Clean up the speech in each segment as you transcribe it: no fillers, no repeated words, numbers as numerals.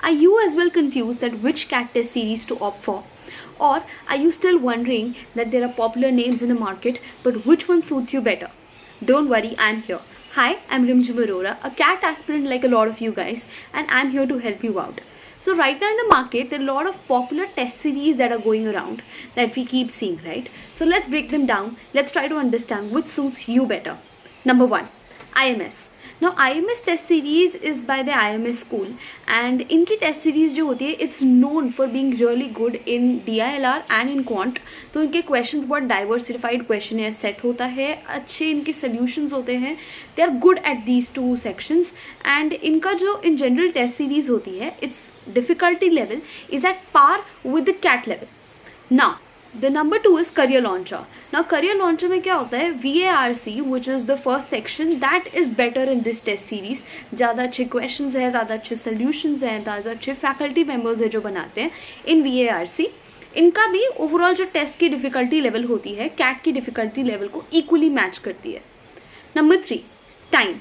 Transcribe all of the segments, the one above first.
Are you as well confused that which CAT test series to opt for? Or are you still wondering that there are popular names in the market, but which one suits you better? Don't worry, I'm here. Hi, I'm Rimjim Arora, a CAT aspirant like a lot of you guys, and I'm here to help you out. So right now in the market, there are a lot of popular test series that are going around that we keep seeing, right? So let's break them down. Let's try to understand which suits you better. Number 1, IMS. Now IMS test series is by the IMS school, and इनकी test series जो होती है it's known for being really good in DILR and in quant. तो इनके questions बहुत diversified questionnaire set होता है, अच्छे इनके solutions होते हैं, they are good at these two sections, and इनका जो in general test series होती है its difficulty level is at par with the CAT level. Now the number 2 is career launcher. Now career launcher में क्या होता है, VARC which is the first section that is better in this test series. ज़्यादा अच्छे questions है, ज़्यादा अच्छे solutions हैं, ज़्यादा अच्छे faculty members है जो बनाते हैं in VARC. इनका भी overall जो test की difficulty level होती है CAT की difficulty level को equally match करती है. Number 3, time.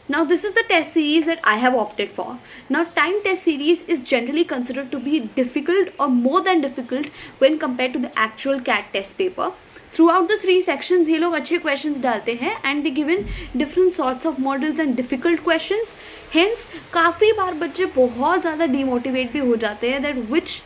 Now this is the test series that I have opted for. Now time test series is generally considered to be difficult or more than difficult when compared to the actual CAT test paper. Throughout the 3 sections ये लोग अच्छे questions डालते हैं and they given different sorts of models and difficult questions. Hence काफ़ी बार बच्चे बहुत ज़्यादा demotivate भी हो जाते हैं that which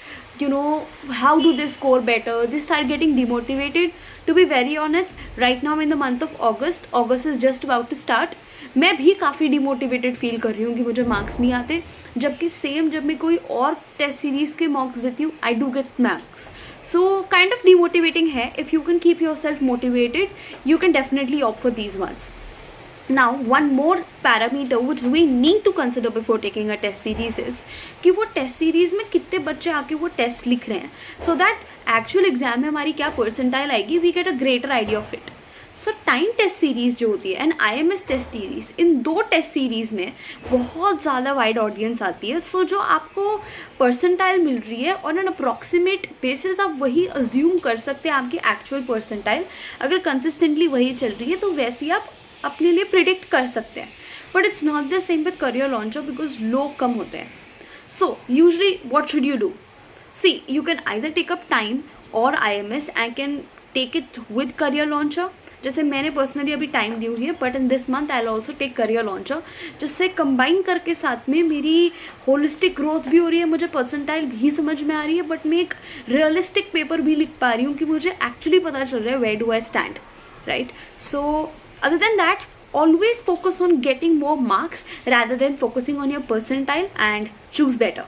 how do they score better, they start getting demotivated. To be very honest, right now in the month of August is just about to start. मैं भी काफ़ी डिमोटिवेटेड फील कर रही हूँ कि मुझे मार्क्स नहीं आते, जबकि सेम जब मैं कोई और टेस्ट सीरीज़ के मार्क्स देती हूँ I do get marks. So kind of demotivating है. If you can keep yourself motivated you can definitely opt for these ones. Now one more parameter which we need to consider before taking a test series is कि वो test series में कितने बच्चे आके वो test लिख रहे हैं, so that actual exam में हमारी क्या percentile आएगी, we get a greater idea of it. So TIME test series जो होती है एंड IMS टेस्ट सीरीज़, इन 2 टेस्ट सीरीज़ में बहुत ज़्यादा वाइड ऑडियंस आती है. सो जो आपको परसेंटाइल मिल रही है ऑन एन अप्रॉक्सीमेट बेसिस आप वही अज्यूम कर सकते हैं आपकी एक्चुअल परसेंटाइल. अगर कंसिस्टेंटली वही चल रही है तो वैसे ही आप अपने लिए प्रिडिक्ट कर सकते हैं. But it's not the same with Career Launcher because लोग कम होते हैं. So usually what should you do? See you can either take up TIME और IMS and can take it with Career Launcher. जैसे मैंने पर्सनली अभी TIME दी हुई है, but in this month I will also take Career Launcher, जिससे combine करके साथ में मेरी होलिस्टिक ग्रोथ भी हो रही है, मुझे परसेंटाइल भी समझ में आ रही है, बट मैं एक रियलिस्टिक पेपर भी लिख पा रही हूँ कि मुझे एक्चुअली पता चल रहा है where do I stand, right. So other than that always focus on getting more marks rather than focusing on your percentile and choose better.